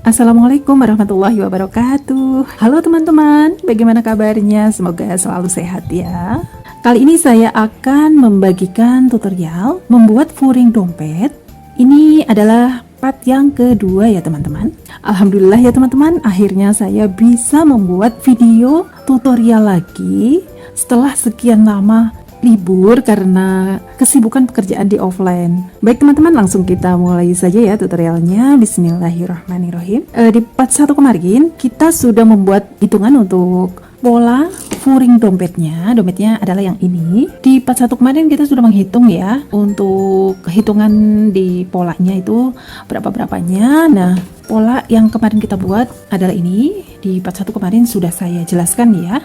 Assalamualaikum warahmatullahi wabarakatuh. Halo teman-teman, bagaimana kabarnya? Semoga selalu sehat ya. Kali ini saya akan membagikan tutorial membuat furing dompet. Ini adalah part yang kedua ya teman-teman. Alhamdulillah ya teman-teman, akhirnya saya bisa membuat video tutorial lagi setelah sekian lama libur karena kesibukan pekerjaan di offline. Baik teman-teman, langsung kita mulai saja ya tutorialnya. Bismillahirrahmanirrahim. Di part 1 kemarin kita sudah membuat hitungan untuk pola furing dompetnya. Dompetnya adalah yang ini. Di part 1 kemarin kita sudah menghitung ya untuk hitungan di polanya itu berapa-berapanya. Nah, pola yang kemarin kita buat adalah ini. Di part 1 kemarin sudah saya jelaskan ya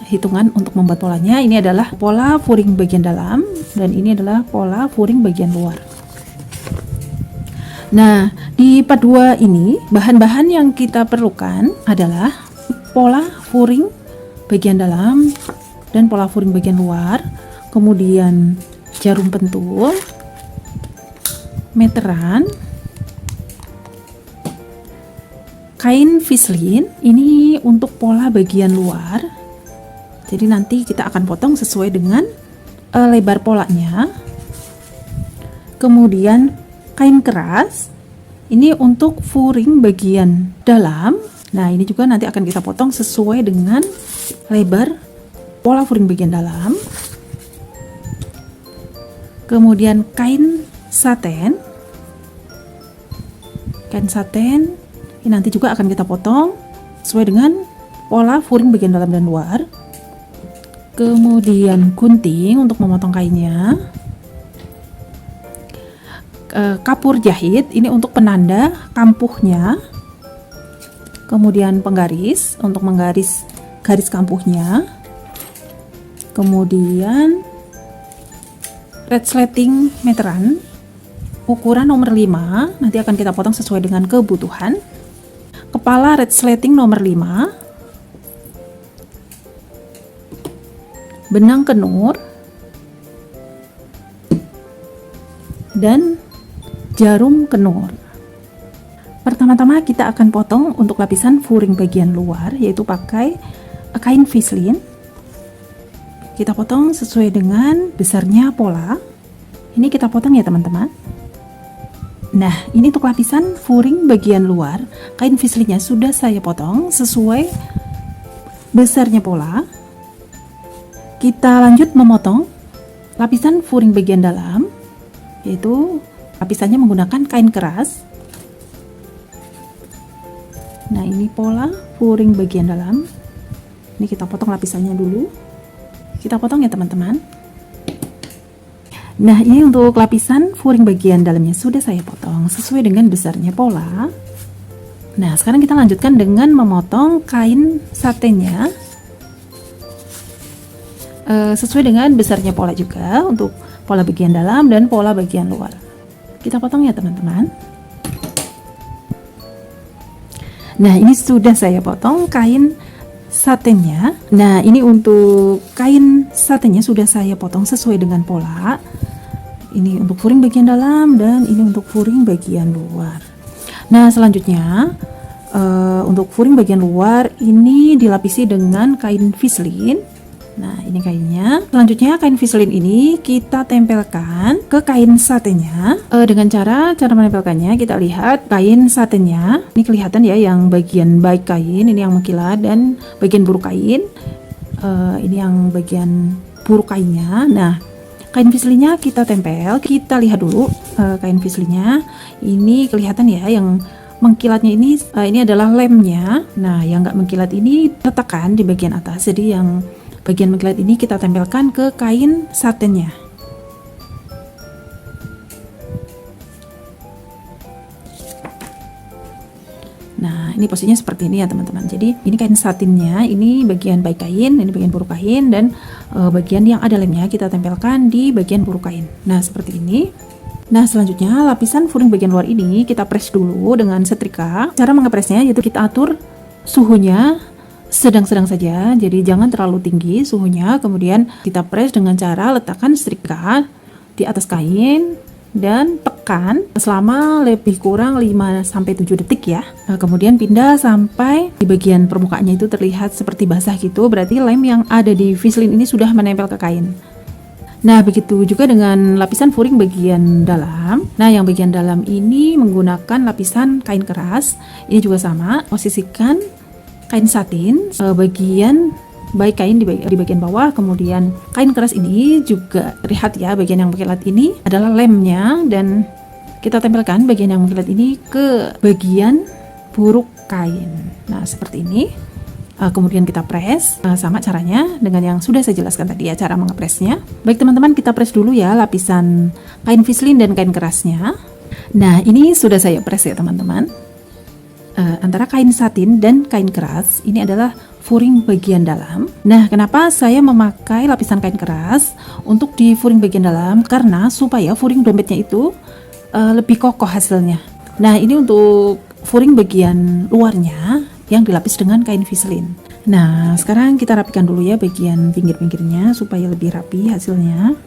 hitungan untuk membuat polanya. Ini adalah pola furing bagian dalam dan ini adalah pola furing bagian luar. Nah, di part 2 ini bahan-bahan yang kita perlukan adalah pola furing bagian dalam dan pola furing bagian luar, kemudian jarum pentul, meteran, kain vislin ini untuk pola bagian luar. Jadi nanti kita akan potong sesuai dengan lebar polanya. Kemudian kain keras ini untuk furing bagian dalam. Nah, ini juga nanti akan kita potong sesuai dengan lebar pola furing bagian dalam. Kemudian kain saten. Kain saten ini nanti juga akan kita potong sesuai dengan pola furing bagian dalam dan luar. Kemudian gunting untuk memotong kainnya, kapur jahit ini untuk penanda kampuhnya, kemudian penggaris untuk menggaris garis kampuhnya, kemudian resleting meteran ukuran nomor 5 nanti akan kita potong sesuai dengan kebutuhan, kepala resleting nomor 5, benang kenur, dan jarum kenur. Pertama-tama kita akan potong untuk lapisan furing bagian luar, yaitu pakai kain vislin. Kita potong sesuai dengan besarnya pola. Ini kita potong ya teman-teman. Nah, ini untuk lapisan furing bagian luar, kain vislinnya sudah saya potong sesuai besarnya pola. Kita lanjut memotong lapisan furing bagian dalam, yaitu lapisannya menggunakan kain keras. Nah, ini pola furing bagian dalam. Ini kita potong lapisannya dulu. Kita potong ya teman-teman. Nah, ini untuk lapisan furing bagian dalamnya sudah saya potong sesuai dengan besarnya pola. Nah, sekarang kita lanjutkan dengan memotong kain satennya sesuai dengan besarnya pola juga untuk pola bagian dalam dan pola bagian luar. Kita potong ya teman-teman. Nah, ini sudah saya potong kain satennya. Nah, ini untuk kain satennya sudah saya potong sesuai dengan pola. Ini untuk furing bagian dalam dan ini untuk furing bagian luar. Nah, selanjutnya untuk furing bagian luar ini dilapisi dengan kain vislin. Nah, ini kainnya. Selanjutnya kain vislin ini kita tempelkan ke kain satennya. Dengan cara menempelkannya kita lihat kain satennya. Ini kelihatan ya yang bagian baik kain, ini yang mengkilat, dan bagian buruk kain. Ini yang bagian buruk kainnya. Nah, kain vislinnya kita tempel. Kita lihat dulu kain vislinnya. Ini kelihatan ya yang mengkilatnya ini adalah lemnya. Nah, yang nggak mengkilat ini letakkan di bagian atas. Jadi yang bagian mengkilat ini kita tempelkan ke kain satennya. Nah, ini posisinya seperti ini ya teman-teman. Jadi ini kain satinnya, ini bagian baik kain, ini bagian buruk kain, dan bagian yang ada lemnya kita tempelkan di bagian buruk kain. Nah, seperti ini. Nah, selanjutnya lapisan furing bagian luar ini kita press dulu dengan setrika. Cara mengepresnya yaitu kita atur suhunya sedang-sedang saja, jadi jangan terlalu tinggi suhunya. Kemudian kita press dengan cara letakkan setrika di atas kain dan tekan selama lebih kurang 5-7 detik ya. Nah, kemudian pindah sampai di bagian permukaannya itu terlihat seperti basah gitu, berarti lem yang ada di Vaseline ini sudah menempel ke kain. Nah, begitu juga dengan lapisan furing bagian dalam. Nah, yang bagian dalam ini menggunakan lapisan kain keras. Ini juga sama, posisikan kain satin bagian baik kain di bagian bawah, kemudian kain keras ini juga terlihat ya, bagian yang mengkilat ini adalah lemnya, dan kita tempelkan bagian yang mengkilat ini ke bagian buruk kain. Nah, seperti ini. Kemudian kita press, sama caranya dengan yang sudah saya jelaskan tadi ya, cara mengepresnya. Baik teman-teman, kita press dulu ya lapisan kain Vaseline dan kain kerasnya. Nah, ini sudah saya press ya teman-teman. Antara kain satin dan kain keras ini adalah furing bagian dalam. Nah, kenapa saya memakai lapisan kain keras untuk di furing bagian dalam? Karena supaya furing dompetnya itu lebih kokoh hasilnya. Nah, ini untuk furing bagian luarnya yang dilapis dengan kain Vaseline. Nah, sekarang kita rapikan dulu ya bagian pinggir-pinggirnya supaya lebih rapi hasilnya.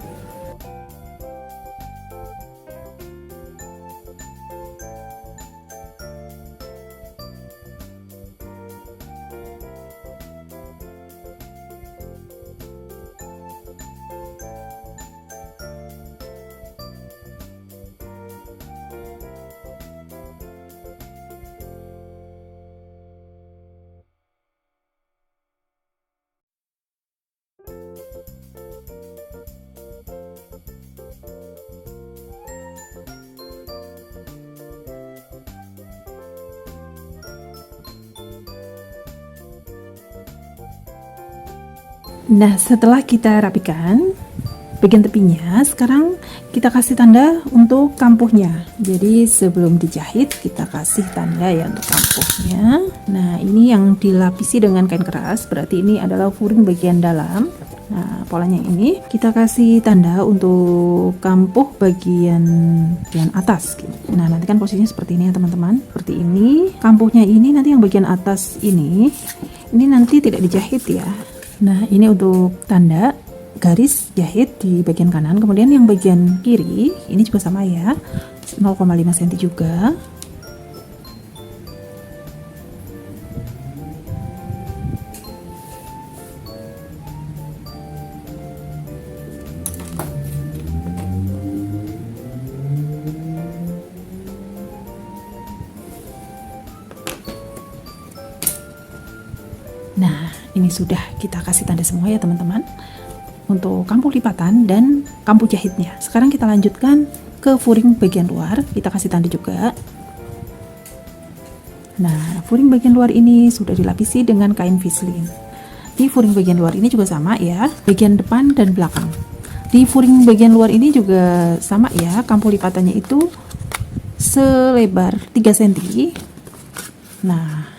Nah, setelah kita rapikan bagian tepinya, sekarang kita kasih tanda untuk kampuhnya. Jadi sebelum dijahit kita kasih tanda ya untuk kampuhnya. Nah, ini yang dilapisi dengan kain keras, berarti ini adalah furing bagian dalam. Nah, polanya ini kita kasih tanda untuk kampuh bagian atas gitu. Nah, nanti kan posisinya seperti ini ya teman-teman, seperti ini. Kampuhnya ini nanti yang bagian atas ini nanti tidak dijahit ya. Nah, ini untuk tanda garis jahit di bagian kanan. Kemudian yang bagian kiri ini juga sama ya, 0,5 cm juga. Nah, ini sudah kita kasih tanda semua ya teman-teman untuk kampuh lipatan dan kampuh jahitnya. Sekarang kita lanjutkan ke furing bagian luar, kita kasih tanda juga. Nah, furing bagian luar ini sudah dilapisi dengan kain Vaseline. Di furing bagian luar ini juga sama ya, bagian depan dan belakang. Di furing bagian luar ini juga sama ya, kampuh lipatannya itu selebar 3 cm. Nah,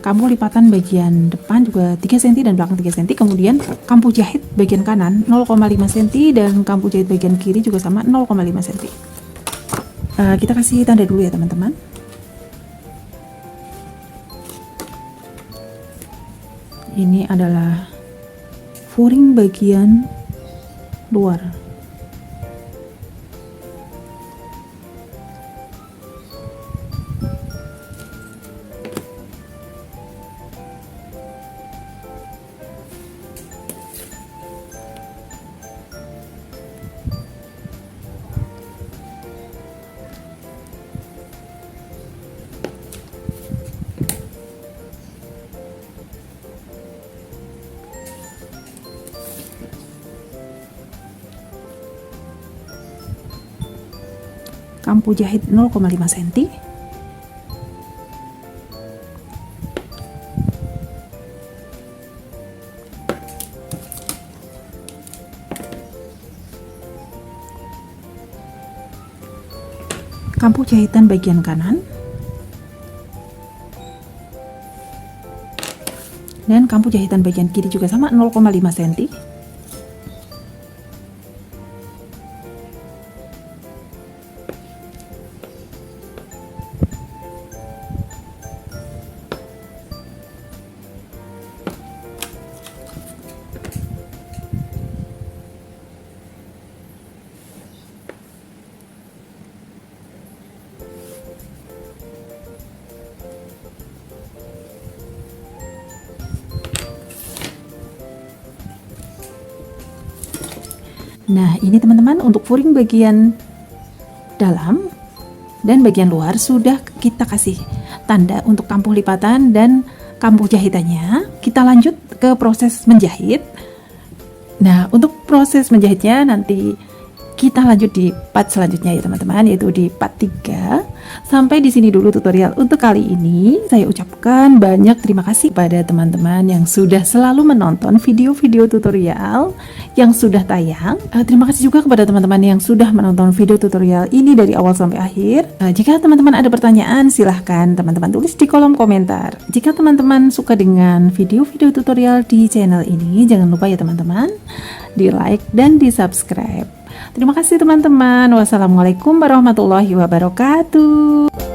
kampuh lipatan bagian depan juga 3 cm dan belakang 3 cm. Kemudian kampuh jahit bagian kanan 0,5 cm dan kampuh jahit bagian kiri juga sama 0,5 cm. Kita kasih tanda dulu ya teman-teman. Ini adalah furing bagian luar. Kampuh jahit 0,5 cm. Kampuh jahitan bagian kanan. Dan kampuh jahitan bagian kiri juga sama 0,5 cm. Nah, ini teman-teman untuk furing bagian dalam dan bagian luar sudah kita kasih tanda untuk kampuh lipatan dan kampuh jahitannya. Kita lanjut ke proses menjahit. Nah, untuk proses menjahitnya nanti kita lanjut di part selanjutnya ya teman-teman, yaitu di part 3. Sampai di sini dulu tutorial untuk kali ini. Saya ucapkan banyak terima kasih kepada teman-teman yang sudah selalu menonton video-video tutorial yang sudah tayang. Terima kasih juga kepada teman-teman yang sudah menonton video tutorial ini dari awal sampai akhir. Jika teman-teman ada pertanyaan, silahkan teman-teman tulis di kolom komentar. Jika teman-teman suka dengan video-video tutorial di channel ini, jangan lupa ya teman-teman, di like dan di subscribe. Terima kasih teman-teman. Wassalamualaikum warahmatullahi wabarakatuh.